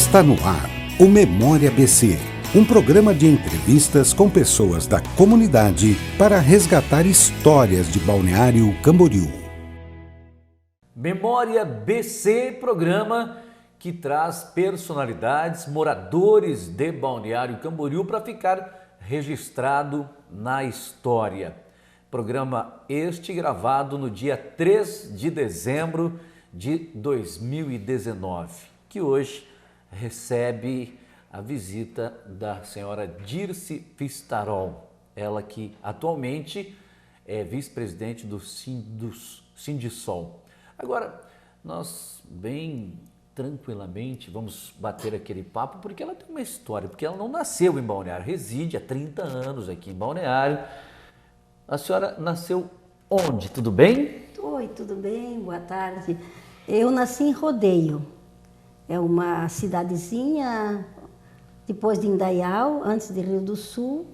Está no ar o Memória BC, um programa de entrevistas com pessoas da comunidade para resgatar histórias de Balneário Camboriú. Memória BC, programa que traz personalidades, moradores de Balneário Camboriú para ficar registrado na história. Programa este gravado no dia 3 de dezembro de 2019, que hoje recebe a visita da senhora Dirce Fistarol, ela que atualmente é vice-presidente do Sindisol. Agora, nós bem tranquilamente vamos bater aquele papo porque ela tem uma história, porque ela não nasceu em Balneário, reside há 30 anos aqui em Balneário. A senhora nasceu onde? Tudo bem? Oi, tudo bem? Boa tarde. Eu nasci em Rodeio, é uma cidadezinha depois de Indaial, antes de Rio do Sul,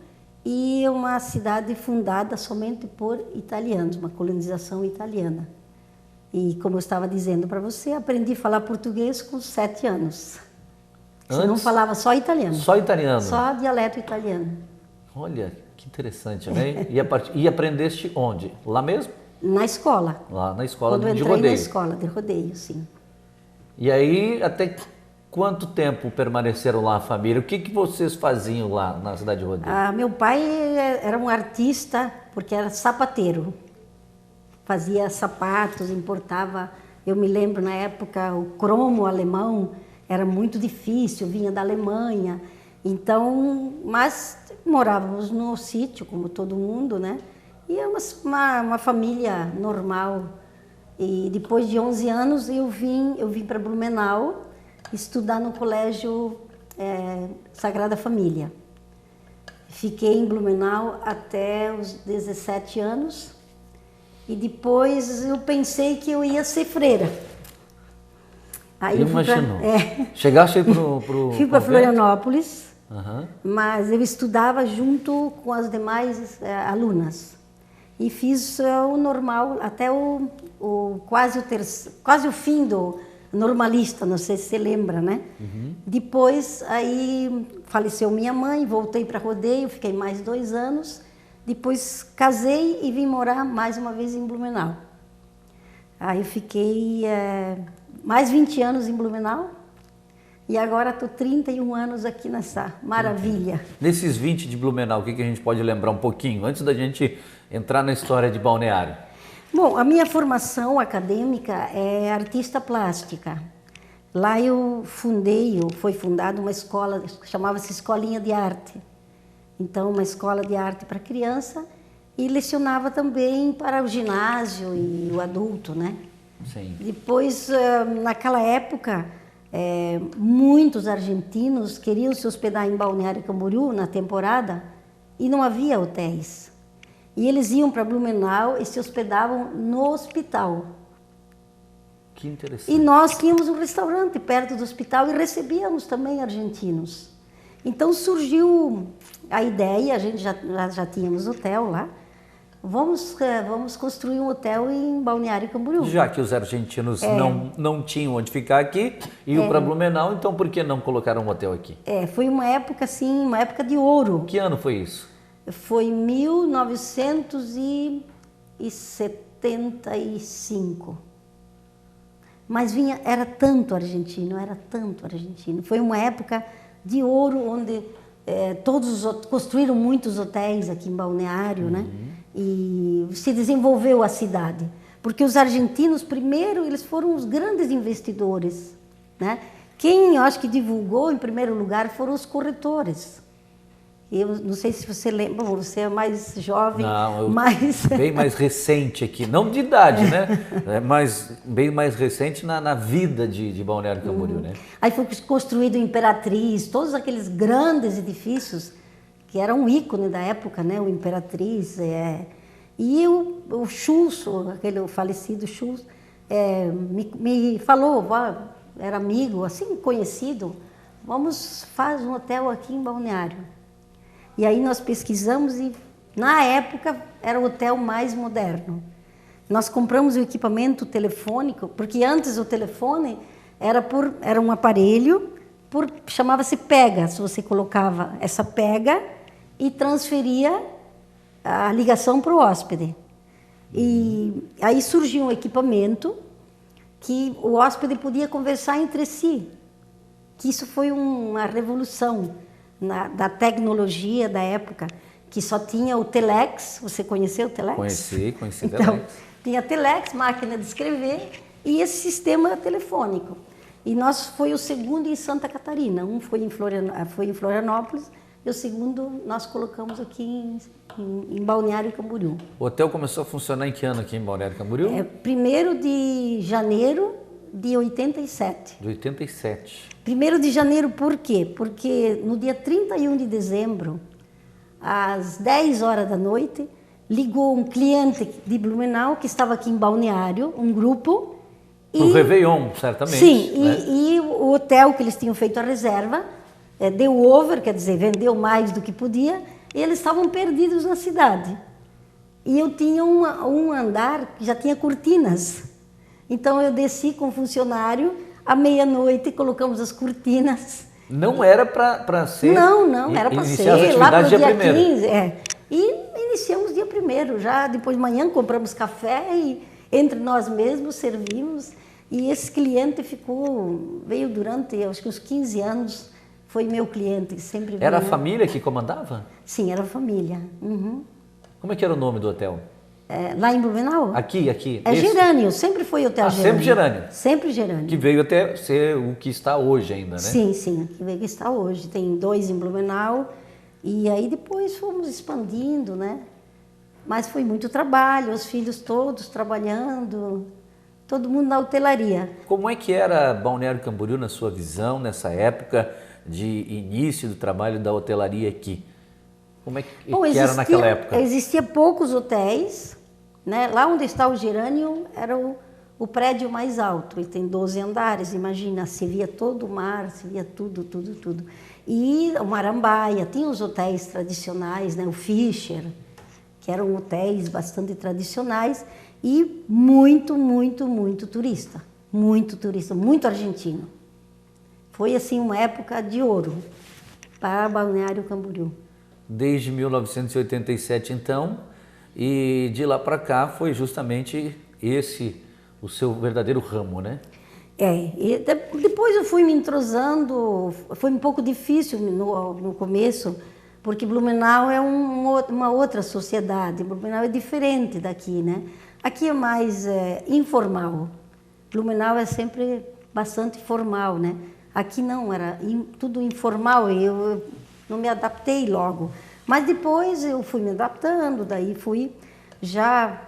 e é uma cidade fundada somente por italianos, uma colonização italiana. E como eu estava dizendo para você, aprendi a falar português com 7 anos. Eu não falava só italiano. Só italiano? Só dialeto italiano. Olha, que interessante, né? E aprendeste onde? Lá mesmo? Na escola. Lá na escola de Rodeio. Rodeio. Na escola de Rodeio, sim. E aí, até quanto tempo permaneceram lá a família? O que vocês faziam lá na cidade de Rodeio? Meu pai era um artista, porque era sapateiro. Fazia sapatos, importava. Eu me lembro na época o cromo alemão era muito difícil, vinha da Alemanha. Então, mas morávamos no sítio, como todo mundo, né? E é uma família normal. E depois de 11 anos eu vim para Blumenau estudar no colégio Sagrada Família. Fiquei em Blumenau até os 17 anos. E depois eu pensei que eu ia ser freira. Aí imaginou. Chegaste aí pro fui para Florianópolis, uhum. Mas eu estudava junto com as demais alunas. E fiz o normal até quase o fim do normalista, não sei se você lembra, né? Uhum. Depois aí faleceu minha mãe, voltei para Rodeio, fiquei mais 2 anos. Depois casei e vim morar mais uma vez em Blumenau. Aí eu fiquei mais 20 anos em Blumenau e agora estou 31 anos aqui nessa maravilha. Nesses 20 de Blumenau, o que a gente pode lembrar um pouquinho, antes da gente entrar na história de Balneário? Bom, a minha formação acadêmica é artista plástica. Lá foi fundada uma escola, chamava-se Escolinha de Arte. Então, uma escola de arte para criança e lecionava também para o ginásio e o adulto, né? Sim. Depois, naquela época, muitos argentinos queriam se hospedar em Balneário Camboriú na temporada e não havia hotéis. E eles iam para Blumenau e se hospedavam no hospital. Que interessante. E nós tínhamos um restaurante perto do hospital e recebíamos também argentinos. Então surgiu a ideia, a gente já tínhamos hotel lá, vamos construir um hotel em Balneário Camboriú. Já que os argentinos não tinham onde ficar aqui, iam para Blumenau, então por que não colocaram um hotel aqui? Foi uma época assim, uma época de ouro. Que ano foi isso? Foi 1975. Mas era tanto argentino. Foi uma época de ouro, onde construíram muitos hotéis aqui em Balneário, né? E se desenvolveu a cidade. Porque os argentinos, primeiro, eles foram os grandes investidores, né? Quem, eu acho que divulgou, em primeiro lugar, foram os corretores. Eu não sei se você lembra, você é mais jovem, bem mais recente aqui, não de idade, né? Mas bem mais recente na vida de Balneário Camboriú, né? Aí foi construído o Imperatriz, todos aqueles grandes edifícios que eram um ícone da época, né? O Imperatriz, e o Schultz, aquele falecido Schultz, me falou, era amigo, assim, conhecido, faz um hotel aqui em Balneário. E aí nós pesquisamos e, na época, era o hotel mais moderno. Nós compramos o equipamento telefônico, porque antes o telefone era um aparelho chamava-se pega. Se você colocava essa pega e transferia a ligação para o hóspede. E aí surgiu um equipamento que o hóspede podia conversar entre si. Que isso foi uma revolução da tecnologia da época, que só tinha o telex. Você conheceu o telex? Conheci então, telex. Tinha telex, máquina de escrever, e esse sistema telefônico. E foi o segundo em Santa Catarina. Um foi em Florianópolis e o segundo nós colocamos aqui em Balneário Camboriú. O hotel começou a funcionar em que ano aqui em Balneário Camboriú? 1º de janeiro de 87. De 87. 1º de janeiro por quê? Porque no dia 31 de dezembro, às 10 horas da noite, ligou um cliente de Blumenau que estava aqui em Balneário, um grupo. Pro Réveillon, certamente. Sim, né? e o hotel que eles tinham feito a reserva, deu over, quer dizer, vendeu mais do que podia, e eles estavam perdidos na cidade. E eu tinha um andar que já tinha cortinas. Então eu desci com o funcionário, à meia-noite colocamos as cortinas. Não era para ser... Não, era para ser. Lá para o dia 15. E iniciamos dia 1º, já depois de manhã compramos café e entre nós mesmos servimos. E esse cliente veio durante, acho que uns 15 anos, foi meu cliente, sempre veio. Era a família que comandava? Sim, era a família. Uhum. Como é que era o nome do hotel? Lá em Blumenau? Aqui. É Gerânio, sempre foi Hotel Gerânio. Sempre Gerânio. Sempre Gerânio. Que veio até ser o que está hoje ainda, né? Sim, que veio que está hoje. Tem 2 em Blumenau e aí depois fomos expandindo, né? Mas foi muito trabalho, os filhos todos trabalhando, todo mundo na hotelaria. Como é que era Balneário Camboriú na sua visão, nessa época de início do trabalho da hotelaria aqui? Como é que era naquela época? Existia poucos hotéis, né? Lá onde está o Gerânio era o prédio mais alto, ele tem 12 andares, imagina, se via todo o mar, se via tudo. E o Marambaia, tinha os hotéis tradicionais, né? O Fischer, que eram hotéis bastante tradicionais e muito turista, muito argentino. Foi assim uma época de ouro para Balneário Camboriú. Desde 1987 então, e de lá para cá foi justamente esse o seu verdadeiro ramo, né? E depois eu fui me entrosando, foi um pouco difícil no começo, porque Blumenau é uma outra sociedade, Blumenau é diferente daqui, né? Aqui é mais informal, Blumenau é sempre bastante formal, né? Aqui não, era tudo informal e eu não me adaptei logo. Mas depois eu fui me adaptando, daí fui já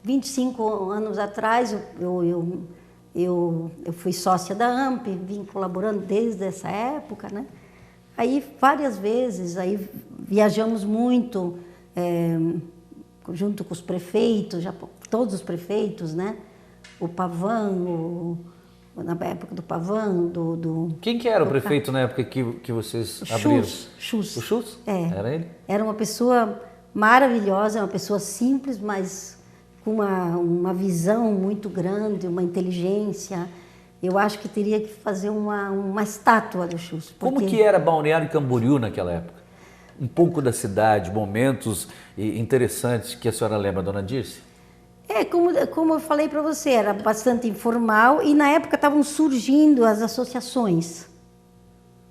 25 anos atrás, eu fui sócia da AMP, vim colaborando desde essa época, né? Aí várias vezes, aí viajamos muito, junto com os prefeitos, todos os prefeitos, né? O Pavan, na época do Pavan, Quem que era o prefeito na época que vocês abriram? Schutz. O Schutz? Era ele? Era uma pessoa maravilhosa, uma pessoa simples, mas com uma visão muito grande, uma inteligência. Eu acho que teria que fazer uma estátua do Schutz. Como que era Balneário Camboriú naquela época? Um pouco da cidade, momentos interessantes que a senhora lembra, dona Dirce? Como eu falei para você, era bastante informal e na época estavam surgindo as associações.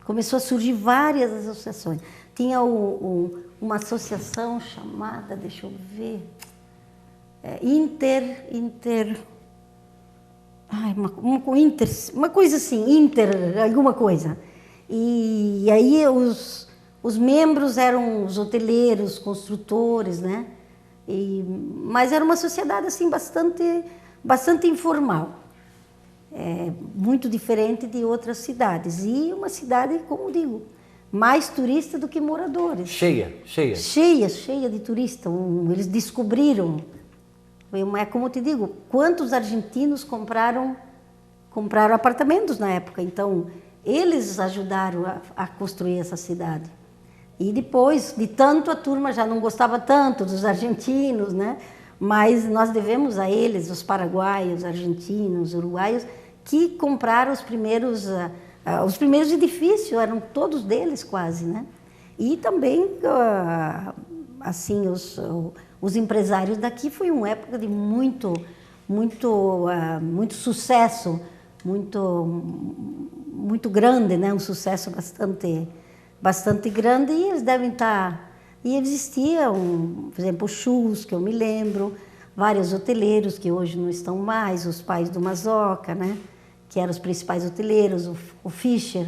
Começou a surgir várias associações. Tinha uma associação chamada, deixa eu ver, uma coisa assim, alguma coisa. E aí os membros eram os hoteleiros, construtores, né? Mas era uma sociedade assim bastante informal, muito diferente de outras cidades. E uma cidade, como digo, mais turista do que moradores. Cheia. Cheia de turistas. Eles descobriram, como eu te digo, quantos argentinos compraram apartamentos na época. Então, eles ajudaram a construir essa cidade. E depois, de tanto, a turma já não gostava tanto dos argentinos, né? Mas nós devemos a eles, os paraguaios, argentinos, uruguaios, que compraram os primeiros Os primeiros edifícios eram todos deles quase, né? E também, assim, os empresários daqui foi uma época de muito sucesso, muito grande, né? Um sucesso bastante grande, e eles devem estar... E existiam, por exemplo, o Schultz, que eu me lembro, vários hoteleiros que hoje não estão mais, os pais do Mazoca, né? Que eram os principais hoteleiros, o Fischer,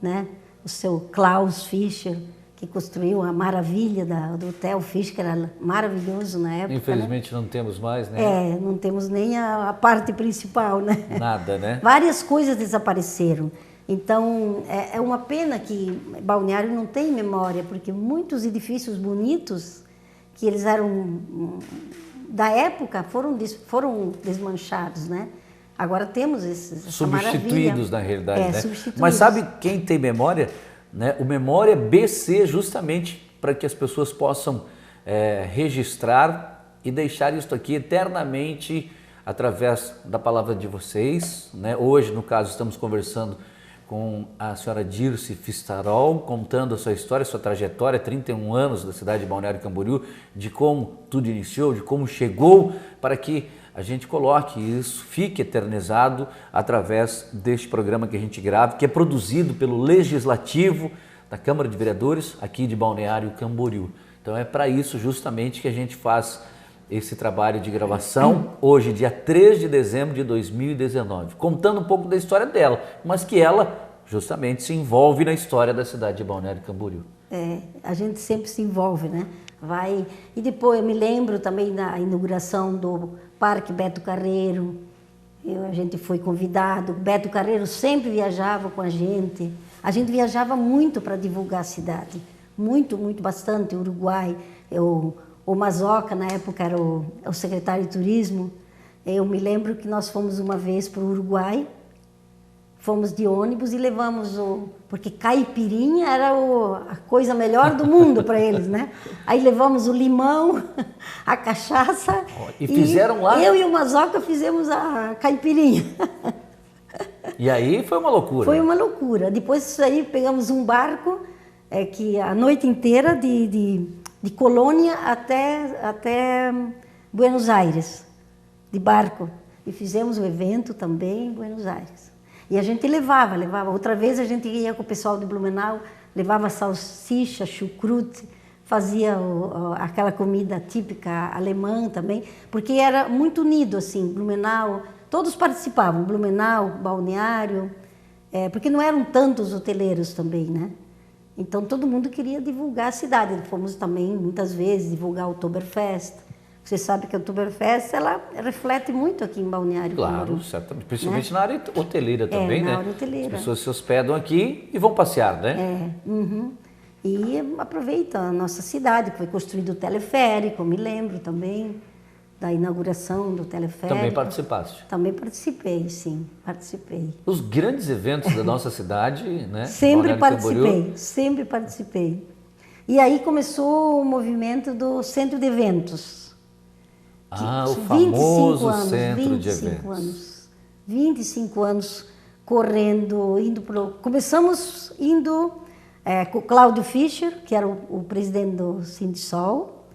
né? O seu Klaus Fischer, que construiu a maravilha do Hotel Fischer, que era maravilhoso na época. Infelizmente, né? Não temos mais, né? Não temos nem a parte principal, né? Nada, né? Várias coisas desapareceram. Então, é uma pena que Balneário não tem memória, porque muitos edifícios bonitos, que eles eram da época, foram desmanchados, né? Agora temos essa substituídos, na realidade, né? Substituídos. Mas sabe quem tem memória? Né? O Memória BC, justamente para que as pessoas possam registrar e deixar isso aqui eternamente através da palavra de vocês, né? Hoje, no caso, estamos conversando com a senhora Dirce Fistarol, contando a sua história, a sua trajetória, 31 anos da cidade de Balneário Camboriú, de como tudo iniciou, de como chegou, para que a gente coloque isso, fique eternizado através deste programa que a gente grava, que é produzido pelo Legislativo da Câmara de Vereadores aqui de Balneário Camboriú. Então é para isso justamente que a gente faz esse trabalho de gravação, hoje, dia 3 de dezembro de 2019, contando um pouco da história dela, mas que ela justamente se envolve na história da cidade de Balneário Camboriú. A gente sempre se envolve, né? E depois eu me lembro também da inauguração do Parque Beto Carreiro, a gente foi convidado, Beto Carreiro sempre viajava com a gente viajava muito para divulgar a cidade, bastante, Uruguai, o Mazoca, na época, era o secretário de turismo. Eu me lembro que nós fomos uma vez para o Uruguai, fomos de ônibus e levamos porque caipirinha era a coisa melhor do mundo para eles, né? Aí levamos o limão, a cachaça. E fizeram lá? Eu e o Mazoca fizemos a caipirinha. E aí foi uma loucura. Foi uma loucura. Depois disso aí, pegamos um barco que a noite inteira de Colônia até Buenos Aires, de barco. E fizemos o evento também em Buenos Aires. E a gente levava. Outra vez a gente ia com o pessoal de Blumenau, levava salsicha, chucrute, fazia aquela comida típica alemã também, porque era muito unido, assim, Blumenau, todos participavam, Blumenau, Balneário, porque não eram tantos hoteleiros também, né? Então todo mundo queria divulgar a cidade. Fomos também, muitas vezes, divulgar o Oktoberfest. Você sabe que a Oktoberfest, ela reflete muito aqui em Balneário. Claro, certamente. Principalmente, né? Na área hoteleira também, né? Na área hoteleira. As pessoas se hospedam aqui e vão passear, né? E aproveita a nossa cidade, que foi construído o teleférico, me lembro também da inauguração do teleférico. Também participaste? Também participei, sim, participei. Os grandes eventos da nossa cidade, né? Sempre participei. E aí começou o movimento do Centro de Eventos. O famoso Centro de Eventos. 25 anos correndo, começamos indo com o Cláudio Fischer, que era o presidente do Sindisol,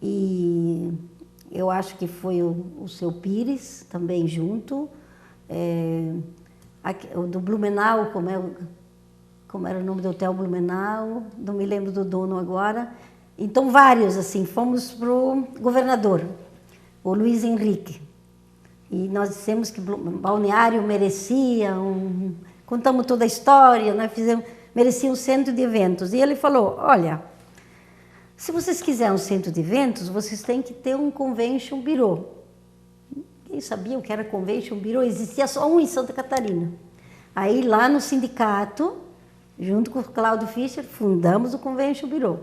e eu acho que foi o seu Pires também junto, o do Blumenau, como era o nome do Hotel Blumenau, não me lembro do dono agora. Então vários, assim, fomos para o governador, o Luiz Henrique, e nós dissemos que Balneário merecia, contamos toda a história, nós merecia um centro de eventos. E ele falou, olha, se vocês quiserem um centro de eventos, vocês têm que ter um convention bureau. Ninguém sabia o que era convention bureau, existia só um em Santa Catarina. Aí lá no sindicato, junto com o Cláudio Fischer, fundamos o convention bureau.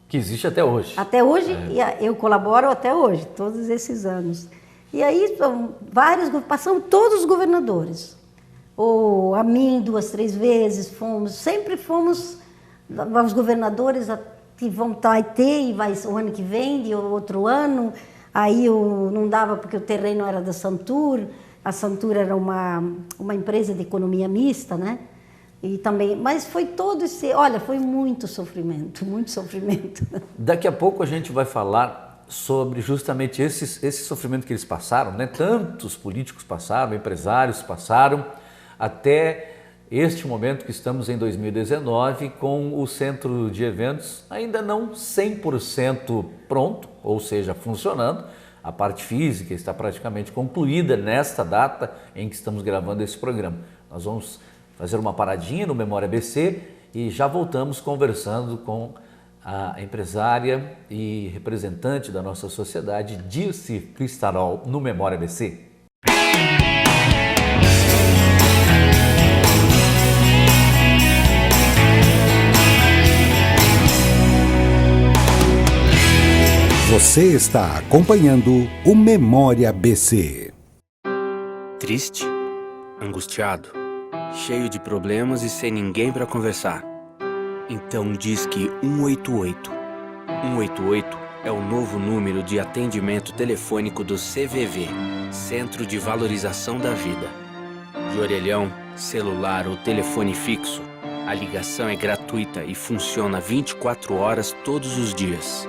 Que existe até hoje. Até hoje, eu colaboro até hoje, todos esses anos. E aí, passamos todos os governadores. A mim 2, 3 vezes, sempre fomos, os governadores que vão ter, e vai o ano que vem, de outro ano. Aí não dava porque o terreno era da Santur, a Santur era uma empresa de economia mista, né? E também, mas foi todo esse, olha, foi muito sofrimento, muito sofrimento. Daqui a pouco a gente vai falar sobre justamente esse sofrimento que eles passaram, né? Tantos políticos passaram, empresários passaram, até este momento que estamos em 2019 com o centro de eventos ainda não 100% pronto, ou seja, funcionando. A parte física está praticamente concluída nesta data em que estamos gravando esse programa. Nós vamos fazer uma paradinha no Memória ABC e já voltamos conversando com a empresária e representante da nossa sociedade, Dirce Pistarol, no Memória ABC. Você está acompanhando o Memória ABC. Triste, angustiado, cheio de problemas e sem ninguém para conversar. Então disque 188. 188 é o novo número de atendimento telefônico do CVV, Centro de Valorização da Vida. De orelhão, celular ou telefone fixo, a ligação é gratuita e funciona 24 horas todos os dias.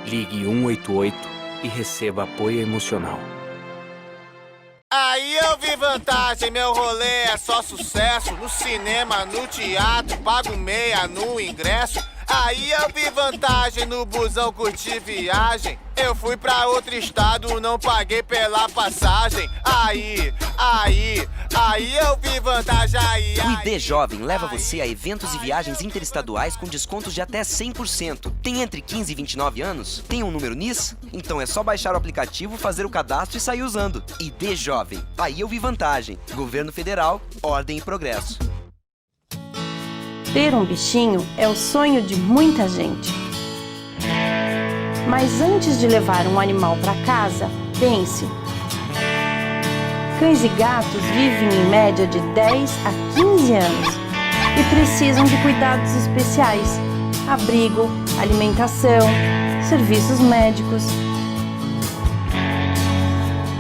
Ligue 188 e receba apoio emocional. Aí eu vi vantagem, meu rolê é só sucesso. No cinema, no teatro, pago meia no ingresso. Aí eu vi vantagem, no busão curti viagem. Eu fui pra outro estado, não paguei pela passagem. Aí eu vi vantagem. O ID Jovem leva você a eventos e viagens interestaduais com descontos de até 100%. Tem entre 15 e 29 anos? Tem um número NIS? Então é só baixar o aplicativo, fazer o cadastro e sair usando. ID Jovem. Aí eu vi vantagem. Governo Federal, ordem e progresso. Ter um bichinho é o sonho de muita gente. Mas antes de levar um animal para casa, pense. Cães e gatos vivem em média de 10 a 15 anos e precisam de cuidados especiais, abrigo, alimentação, serviços médicos.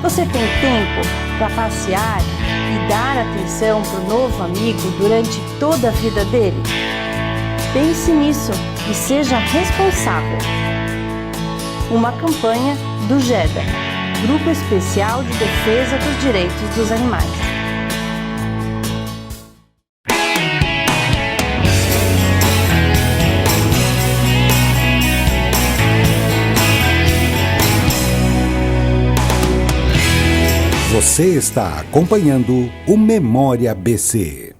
Você tem tempo para passear e dar atenção para o novo amigo durante toda a vida dele? Pense nisso e seja responsável. Uma campanha do GEDA, Grupo Especial de Defesa dos Direitos dos Animais. Você está acompanhando o Memória BC.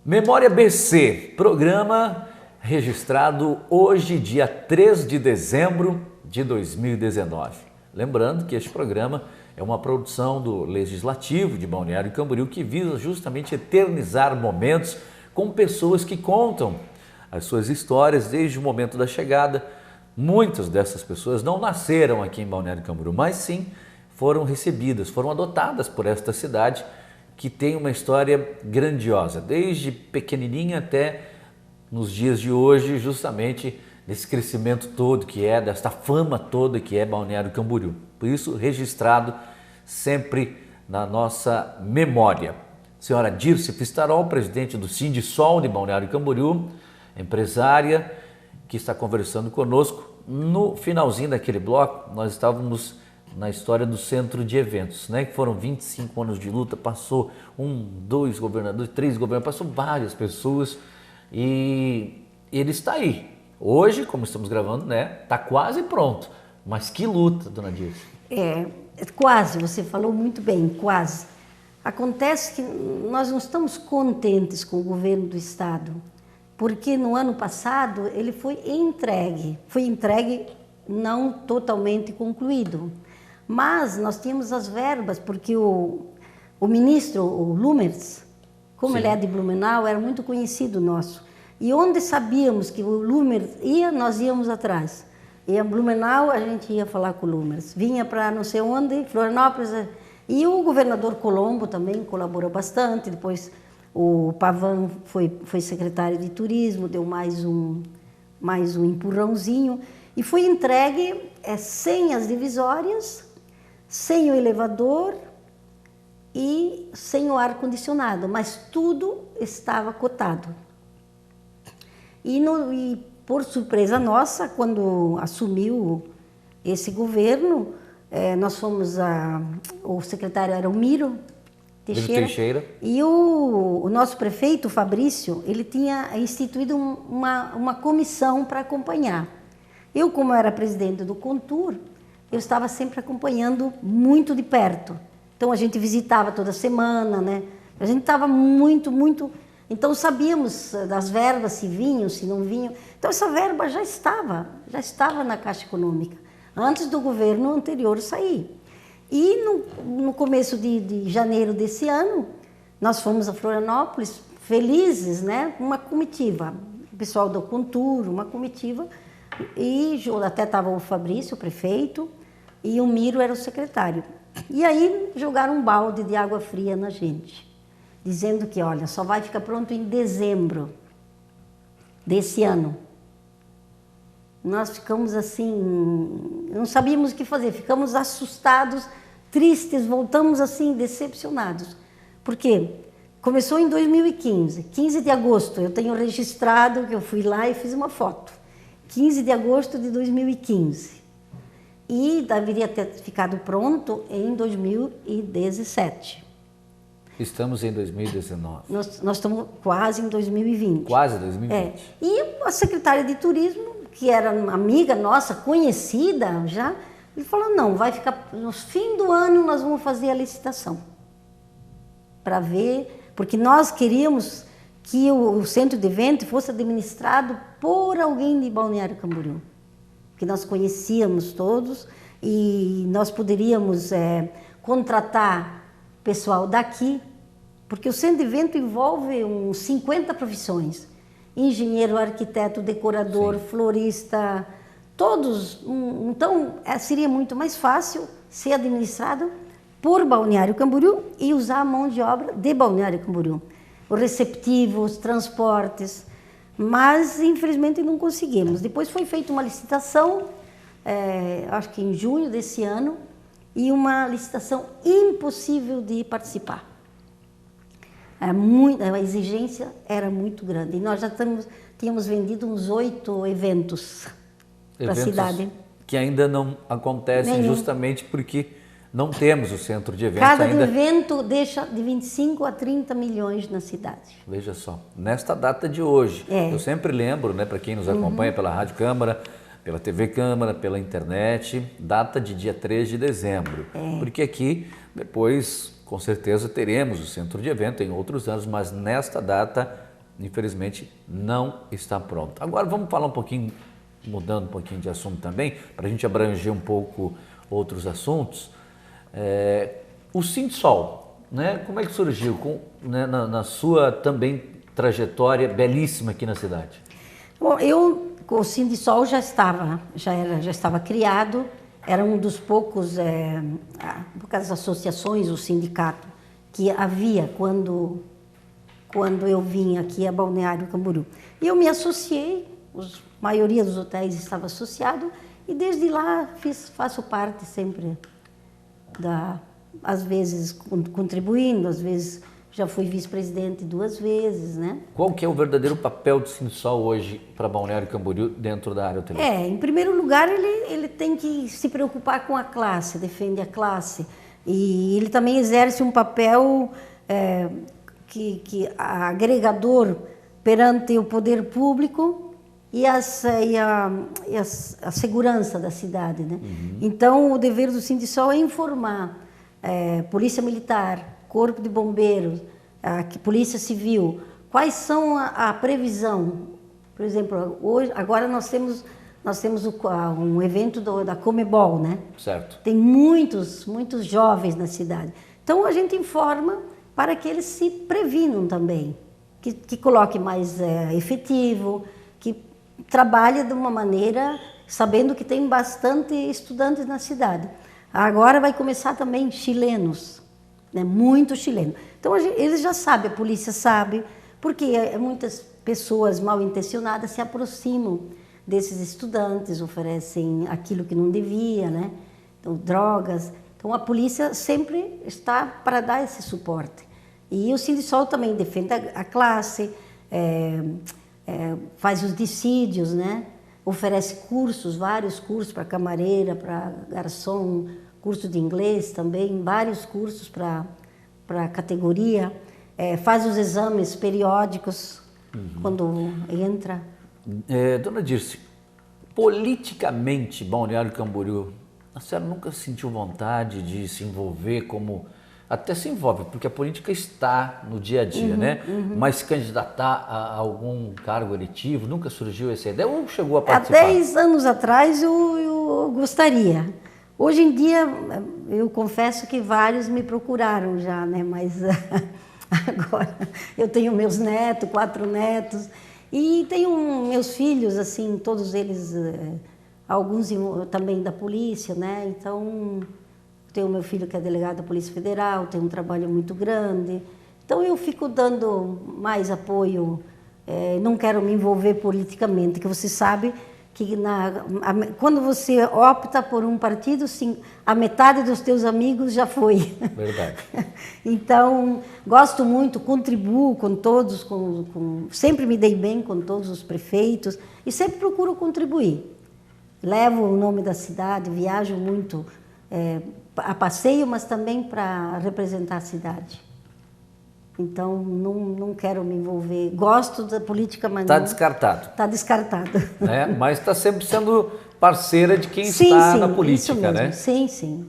Memória BC, programa registrado hoje, dia 3 de dezembro de 2019. Lembrando que este programa é uma produção do Legislativo de Balneário Camboriú que visa justamente eternizar momentos com pessoas que contam as suas histórias desde o momento da chegada. Muitas dessas pessoas não nasceram aqui em Balneário Camboriú, mas sim foram recebidas, foram adotadas por esta cidade que tem uma história grandiosa, desde pequenininha até nos dias de hoje, justamente nesse crescimento todo que é, desta fama toda que é Balneário Camboriú. Por isso, registrado sempre na nossa memória. Senhora Dirce Pistarol, presidente do Sindisol de Balneário Camboriú, empresária, que está conversando conosco. No finalzinho daquele bloco, nós estávamos na história do centro de eventos, né? Que foram 25 anos de luta, passou 1, 2 governadores, 3 governadores, passou várias pessoas e ele está aí. Hoje, como estamos gravando, né? Está quase pronto. Mas que luta, dona Dirce. Quase, você falou muito bem, quase. Acontece que nós não estamos contentes com o governo do estado, porque no ano passado ele foi entregue não totalmente concluído. Mas nós tínhamos as verbas, porque o ministro, o Lumers, como Sim. Ele é de Blumenau, era muito conhecido nosso. E onde sabíamos que o Lumers ia, nós íamos atrás. Ia em Blumenau, a gente ia falar com o Lumers. Vinha para não sei onde, Florianópolis. E o governador Colombo também colaborou bastante. Depois o Pavan foi secretário de turismo, deu mais um empurrãozinho. E foi entregue sem as divisórias, sem o elevador e sem o ar-condicionado, mas tudo estava cotado. E por surpresa nossa, quando assumiu esse governo, nós fomos o secretário era o Miro Teixeira. E o nosso prefeito, Fabrício, ele tinha instituído uma comissão para acompanhar. Eu, como era presidente do Contur, eu estava sempre acompanhando muito de perto. Então a gente visitava toda semana, né? A gente estava muito. Então sabíamos das verbas, se vinham, se não vinham. Então essa verba já estava na Caixa Econômica, antes do governo anterior sair. E no começo de janeiro desse ano, nós fomos a Florianópolis, felizes, né? Uma comitiva, o pessoal do Contur, uma comitiva, e até estava o Fabrício, o prefeito, e o Miro era o secretário. E aí jogaram um balde de água fria na gente, dizendo que, olha, só vai ficar pronto em dezembro desse ano. Nós ficamos assim, não sabíamos o que fazer, ficamos assustados, tristes, voltamos assim, decepcionados. Por quê? Começou em 2015, 15 de agosto, eu tenho registrado que eu fui lá e fiz uma foto. 15 de agosto de 2015. E deveria ter ficado pronto em 2017. Estamos em 2019. Nós estamos quase em 2020. Quase 2020. E a secretária de Turismo, que era uma amiga nossa, conhecida já, ele falou, não, vai ficar, no fim do ano nós vamos fazer a licitação. Para ver, porque nós queríamos que o centro de evento fosse administrado por alguém de Balneário Camboriú. Que nós conhecíamos todos e nós poderíamos contratar pessoal daqui, porque o centro de evento envolve uns 50 profissões. Engenheiro, arquiteto, decorador, sim, florista, todos. Então, seria muito mais fácil ser administrado por Balneário Camboriú e usar a mão de obra de Balneário Camboriú. Os receptivos, os transportes. Mas, infelizmente, não conseguimos. Depois foi feita uma licitação, acho que em junho desse ano, e uma licitação impossível de participar. A exigência era muito grande. E nós já tínhamos vendido uns 8 eventos para a cidade. Que ainda não acontecem justamente porque não temos o centro de eventos Cada ainda. evento deixa de 25 a 30 milhões na cidade. Veja só, nesta data de hoje, eu sempre lembro, né, para quem nos acompanha pela Rádio Câmara, pela TV Câmara, pela internet, data de dia 3 de dezembro. Porque aqui, depois, com certeza, teremos o centro de evento em outros anos, mas nesta data, infelizmente, não está pronto. Agora vamos falar um pouquinho, mudando um pouquinho de assunto também, para a gente abranger um pouco outros assuntos. O Sindsol, né? Como é que surgiu na sua também trajetória belíssima aqui na cidade? Bom, o Sindsol já estava criado, era um dos poucas associações, o sindicato, que havia quando eu vim aqui a Balneário Camboriú. E eu me associei, a maioria dos hotéis estava associado, e desde lá faço parte sempre às vezes contribuindo, às vezes já fui vice-presidente 2 vezes, né? Qual que é o verdadeiro papel do Sindsol hoje para Balneário Camboriú dentro da área hoteleira? Em primeiro lugar, ele tem que se preocupar com a classe, defende a classe. E ele também exerce um papel agregador perante o poder público e a segurança da cidade, né? Então, o dever do Sindsol é informar Polícia Militar, Corpo de Bombeiros, Polícia Civil, quais são a previsão. Por exemplo, agora nós temos um evento da Comebol, né? Certo. Tem muitos jovens na cidade. Então, a gente informa para que eles se previnam também, que coloque mais efetivo, que trabalhe de uma maneira sabendo que tem bastante estudantes na cidade. Agora vai começar também chilenos, né? Muito chileno. Então, eles já sabem, a polícia sabe, porque muitas pessoas mal intencionadas se aproximam desses estudantes, oferecem aquilo que não devia, né? Então, drogas. Então a polícia sempre está para dar esse suporte. E o Sindisol também defende a classe, faz os dissídios, né? Oferece cursos, vários cursos para camareira, para garçom, curso de inglês também, vários cursos para a categoria, faz os exames periódicos quando entra. Dona Dirce, politicamente, Balneário Camboriú, a senhora nunca sentiu vontade de se envolver como... Até se envolve, porque a política está no dia a dia, né? Mas se candidatar a algum cargo eletivo, nunca surgiu essa ideia ou chegou a participar? Há 10 anos atrás eu gostaria. Hoje em dia, eu confesso que vários me procuraram já, né? Mas agora eu tenho meus netos, 4 netos, e tenho meus filhos, assim, todos eles, alguns também da polícia, né? Então... Tenho meu filho que é delegado da Polícia Federal, tem um trabalho muito grande. Então eu fico dando mais apoio, não quero me envolver politicamente, que você sabe que quando você opta por um partido, sim, a metade dos teus amigos já foi. Verdade. Então, gosto muito, contribuo com todos, sempre me dei bem com todos os prefeitos e sempre procuro contribuir. Levo o nome da cidade, viajo muito, a passeio, mas também para representar a cidade. Então, não quero me envolver. Gosto da política, mas está descartado. Está descartado. Né? Mas está sempre sendo parceira de quem está na política, isso mesmo. Né? Sim, sim.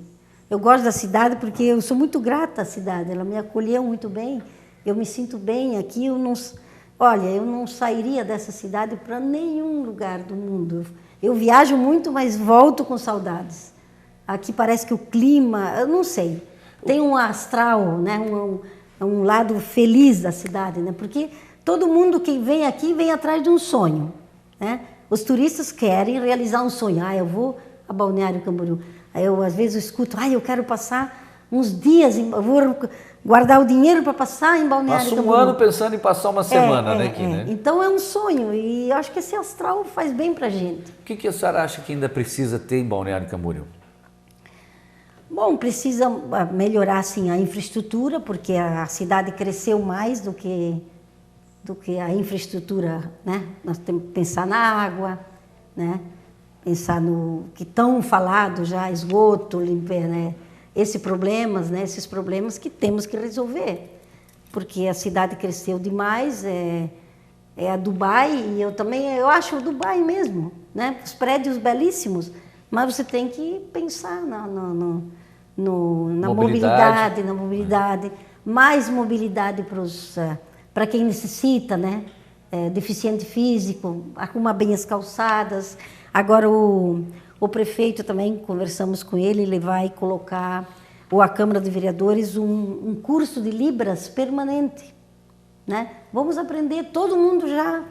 Eu gosto da cidade porque eu sou muito grata à cidade. Ela me acolheu muito bem. Eu me sinto bem aqui. Eu não sairia dessa cidade para nenhum lugar do mundo. Eu viajo muito, mas volto com saudades. Aqui parece que o clima, eu não sei, tem um astral, né? um lado feliz da cidade, né? Porque todo mundo que vem aqui vem atrás de um sonho, né? Os turistas querem realizar um sonho. Eu vou a Balneário Camboriú. Às vezes eu escuto, eu quero passar uns dias, eu vou guardar o dinheiro para passar em Balneário Camboriú. Passa um ano pensando em passar uma semana aqui, né? Então é um sonho e acho que esse astral faz bem para a gente. O que a senhora acha que ainda precisa ter em Balneário Camboriú? Bom, precisa melhorar assim, a infraestrutura, porque a cidade cresceu mais do que a infraestrutura, né? Nós temos que pensar na água, né? Pensar no que tão falado já, esgoto, limpar, né? Esses problemas que temos que resolver, porque a cidade cresceu demais, é a Dubai, e eu acho o Dubai mesmo, né? Os prédios belíssimos, mas você tem que pensar na mobilidade, mais mobilidade para quem necessita, né? Deficiente físico, arrumar bem as calçadas. Agora o prefeito também, conversamos com ele vai colocar, ou a Câmara de Vereadores, um curso de Libras permanente, né? Vamos aprender, todo mundo já,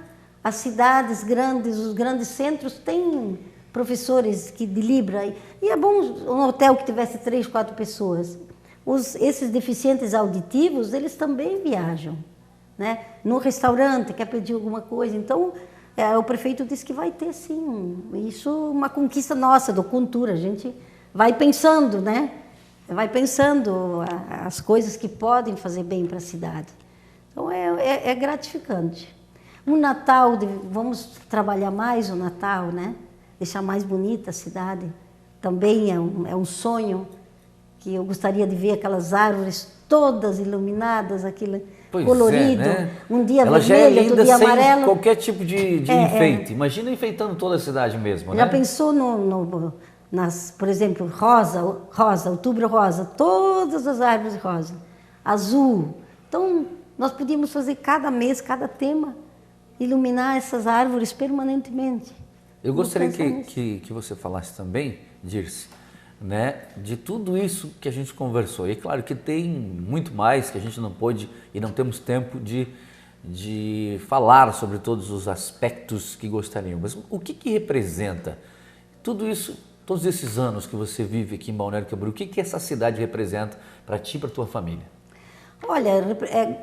as cidades grandes, os grandes centros têm professores de Libra, e é bom um hotel que tivesse 3, 4 pessoas. Esses deficientes auditivos, eles também viajam, né? No restaurante, quer pedir alguma coisa, então o prefeito disse que vai ter sim, isso é uma conquista nossa, do Cultura, a gente vai pensando, né? Vai pensando as coisas que podem fazer bem para a cidade. Então é gratificante. O Natal, vamos trabalhar mais o Natal, né? Deixar mais bonita a cidade, também é um sonho, que eu gostaria de ver aquelas árvores todas iluminadas, aquilo colorido, né? Um dia ela vermelho, já é outro dia amarelo. Sem qualquer tipo de enfeite. Imagina enfeitando toda a cidade mesmo, Já né? pensou por exemplo, rosa, outubro rosa, todas as árvores rosa, azul. Então, nós podíamos fazer cada mês, cada tema, iluminar essas árvores permanentemente. Eu gostaria que você falasse também, Dirce, né, de tudo isso que a gente conversou. E é claro que tem muito mais que a gente não pôde e não temos tempo de falar sobre todos os aspectos que gostaríamos. Mas o que representa tudo isso, todos esses anos que você vive aqui em Balneário Camboriú? O que essa cidade representa para ti e para tua família? Olha,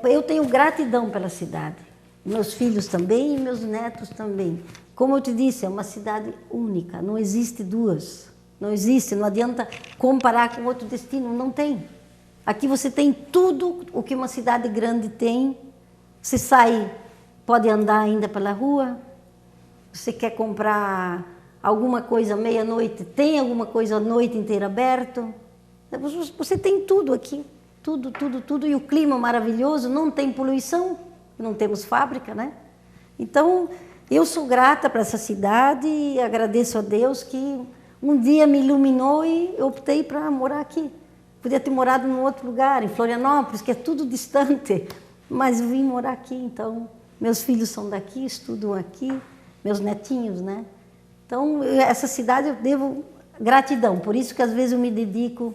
eu tenho gratidão pela cidade. Meus filhos também e meus netos também. Como eu te disse, é uma cidade única, não existe duas. Não existe, não adianta comparar com outro destino, não tem. Aqui você tem tudo o que uma cidade grande tem. Você sai, pode andar ainda pela rua. Você quer comprar alguma coisa meia-noite, tem alguma coisa a noite inteira aberto. Você tem tudo aqui, tudo. E o clima maravilhoso, não tem poluição, não temos fábrica, né? Então, eu sou grata para essa cidade e agradeço a Deus que um dia me iluminou e eu optei para morar aqui. Podia ter morado em outro lugar, em Florianópolis, que é tudo distante, mas eu vim morar aqui. Então, meus filhos são daqui, estudam aqui, meus netinhos, né? Então, essa cidade eu devo gratidão, por isso que às vezes eu me dedico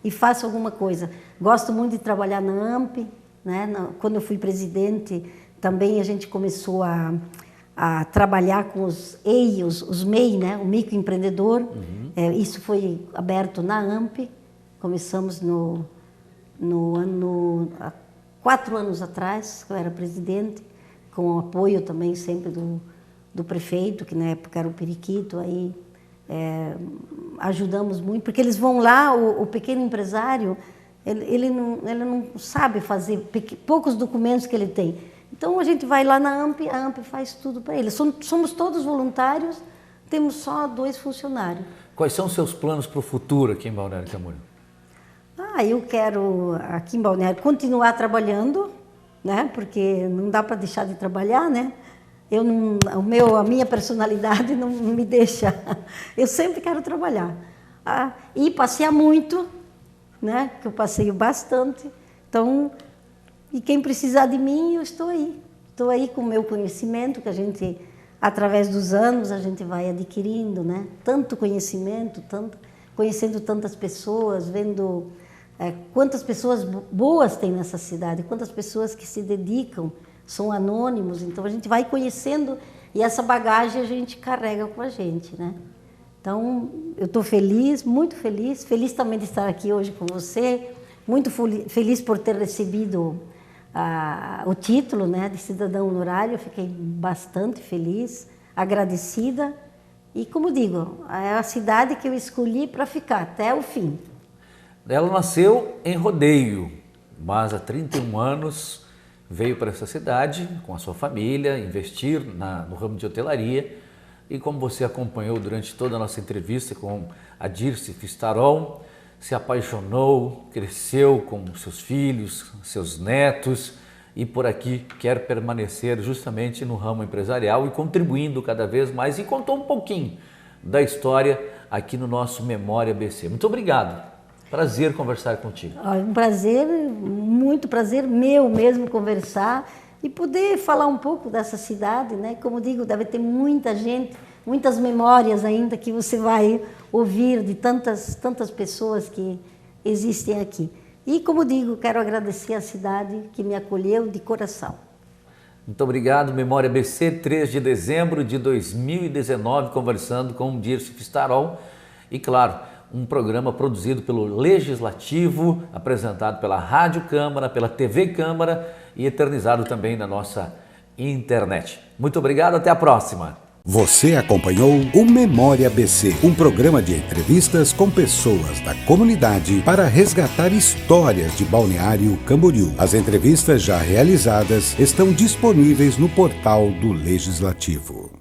e faço alguma coisa. Gosto muito de trabalhar na AMP, né? Quando eu fui presidente, também a gente começou a trabalhar com os EI, os MEI, né? O microempreendedor. Isso foi aberto na AMP. Começamos há 4 anos atrás, que eu era presidente, com o apoio também sempre do prefeito, que na época era o Periquito. Aí ajudamos muito, porque eles vão lá, o pequeno empresário, ele não sabe fazer, poucos documentos que ele tem. Então, a gente vai lá na AMP, a AMP faz tudo para ele. Somos todos voluntários, temos só 2 funcionários. Quais são os seus planos para o futuro aqui em Balneário Camboriú? Eu quero, aqui em Balneário, continuar trabalhando, né? Porque não dá para deixar de trabalhar, né? A minha personalidade não me deixa. Eu sempre quero trabalhar. E passear muito, né? Que eu passeio bastante. Então, e quem precisar de mim, eu estou aí. Estou aí com o meu conhecimento, que a gente, através dos anos, a gente vai adquirindo, né? Tanto conhecimento, conhecendo tantas pessoas, vendo quantas pessoas boas tem nessa cidade, quantas pessoas que se dedicam, são anônimos. Então, a gente vai conhecendo e essa bagagem a gente carrega com a gente, né? Então, eu estou feliz, muito feliz. Feliz também de estar aqui hoje com você. Muito feliz por ter recebido o título, né, de cidadão honorário. Eu fiquei bastante feliz, agradecida. E, como digo, é a cidade que eu escolhi para ficar até o fim. Ela nasceu em Rodeio, mas há 31 anos veio para essa cidade com a sua família, investir no ramo de hotelaria. E como você acompanhou durante toda a nossa entrevista com a Dirce Fistarol, se apaixonou, cresceu com seus filhos, seus netos e por aqui quer permanecer justamente no ramo empresarial e contribuindo cada vez mais, e contou um pouquinho da história aqui no nosso Memória ABC. Muito obrigado. Prazer conversar contigo. Um prazer, muito prazer meu mesmo conversar e poder falar um pouco dessa cidade, né? Como digo, deve ter muita gente, muitas memórias ainda que você vai ouvir de tantas pessoas que existem aqui. E, como digo, quero agradecer a cidade que me acolheu de coração. Muito obrigado. Memória ABC, 3 de dezembro de 2019, conversando com Dirce Fistarol. E, claro, um programa produzido pelo Legislativo, apresentado pela Rádio Câmara, pela TV Câmara e eternizado também na nossa internet. Muito obrigado, até a próxima. Você acompanhou o Memória ABC, um programa de entrevistas com pessoas da comunidade para resgatar histórias de Balneário Camboriú. As entrevistas já realizadas estão disponíveis no portal do Legislativo.